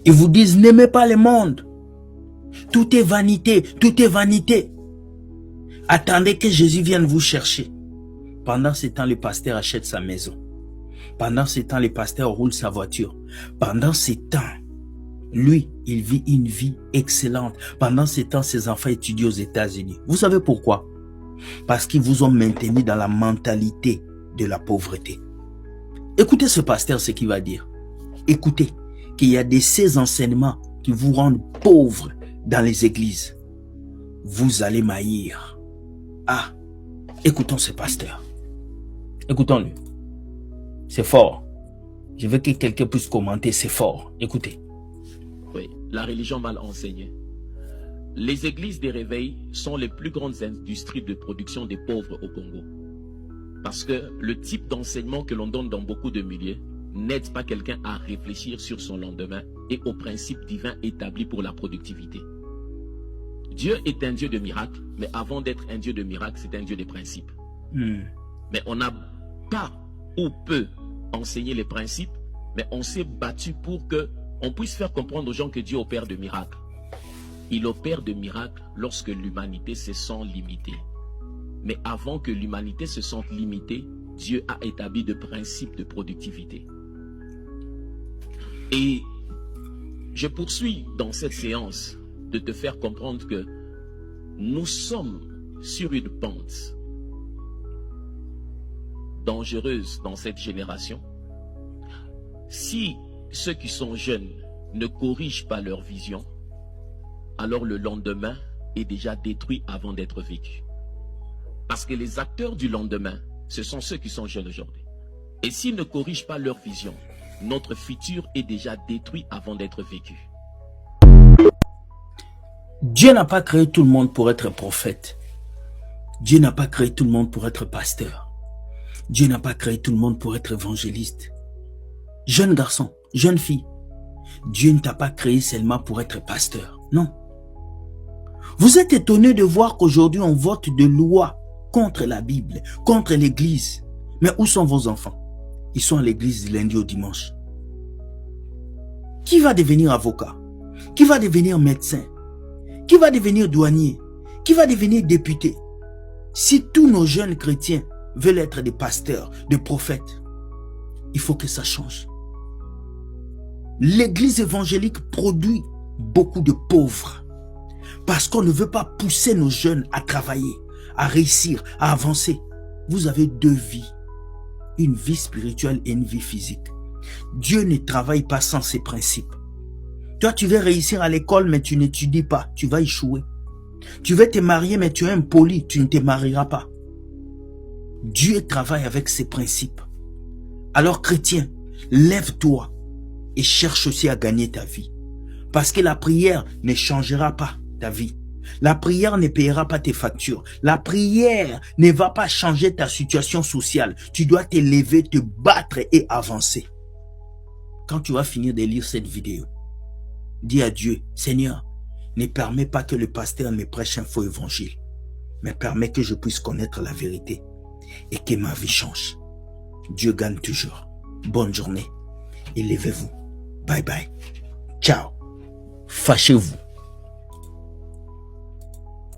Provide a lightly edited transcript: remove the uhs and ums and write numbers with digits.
Ils vous disent, n'aimez pas le monde. Tout est vanité, tout est vanité. Attendez que Jésus vienne vous chercher. Pendant ce temps, le pasteur achète sa maison. Pendant ce temps, le pasteur roule sa voiture. Pendant ce temps, lui, il vit une vie excellente. Pendant ce temps, ses enfants étudient aux États-Unis. Vous savez pourquoi? Parce qu'ils vous ont maintenu dans la mentalité de la pauvreté. Écoutez ce pasteur, ce qu'il va dire. Écoutez qu'il y a de ces enseignements qui vous rendent pauvres dans les églises. Vous allez maïr. Ah, écoutons ce pasteur. Écoutons-le. C'est fort. Je veux que quelqu'un puisse commenter, c'est fort. Écoutez. Oui, la religion mal enseignée. Les églises des réveils sont les plus grandes industries de production des pauvres au Congo. Parce que le type d'enseignement que l'on donne dans beaucoup de milieux n'aide pas quelqu'un à réfléchir sur son lendemain et aux principes divins établis pour la productivité. Dieu est un Dieu de miracles, mais avant d'être un Dieu de miracles, c'est un Dieu des principes. Mais on n'a pas ou peu enseigné les principes, mais on s'est battu pour que on puisse faire comprendre aux gens que Dieu opère de miracles. Il opère de miracles lorsque l'humanité se sent limitée. Mais avant que l'humanité se sente limitée, Dieu a établi de principes de productivité. Et je poursuis dans cette séance de te faire comprendre que nous sommes sur une pente dangereuse dans cette génération. Si ceux qui sont jeunes ne corrigent pas leur vision, alors le lendemain est déjà détruit avant d'être vécu. Parce que les acteurs du lendemain, ce sont ceux qui sont jeunes aujourd'hui. Et s'ils ne corrigent pas leur vision, notre futur est déjà détruit avant d'être vécu. Dieu n'a pas créé tout le monde pour être prophète. Dieu n'a pas créé tout le monde pour être pasteur. Dieu n'a pas créé tout le monde pour être évangéliste. Jeune garçon, jeune fille, Dieu ne t'a pas créé seulement pour être pasteur. Non. Vous êtes étonné de voir qu'aujourd'hui on vote des lois contre la Bible, contre l'église. Mais où sont vos enfants? Ils sont à l'église du lundi au dimanche. Qui va devenir avocat? Qui va devenir médecin? Qui va devenir douanier? Qui va devenir député? Si tous nos jeunes chrétiens veulent être des pasteurs, des prophètes, il faut que ça change. L'église évangélique produit beaucoup de pauvres parce qu'on ne veut pas pousser nos jeunes à travailler, à réussir, à avancer. Vous avez deux vies, une vie spirituelle et une vie physique. Dieu ne travaille pas sans ses principes. Toi, tu veux réussir à l'école, mais tu n'étudies pas, tu vas échouer. Tu veux te marier, mais tu es impoli, tu ne te marieras pas. Dieu travaille avec ses principes. Alors, chrétien, lève-toi et cherche aussi à gagner ta vie. Parce que la prière ne changera pas ta vie. La prière ne payera pas tes factures. La prière ne va pas changer ta situation sociale. Tu dois te lever, te battre et avancer. Quand tu vas finir de lire cette vidéo, dis à Dieu, Seigneur, ne permets pas que le pasteur me prêche un faux évangile, mais permets que je puisse connaître la vérité et que ma vie change. Dieu gagne toujours. Bonne journée et levez-vous. Bye bye. Ciao. Fâchez-vous.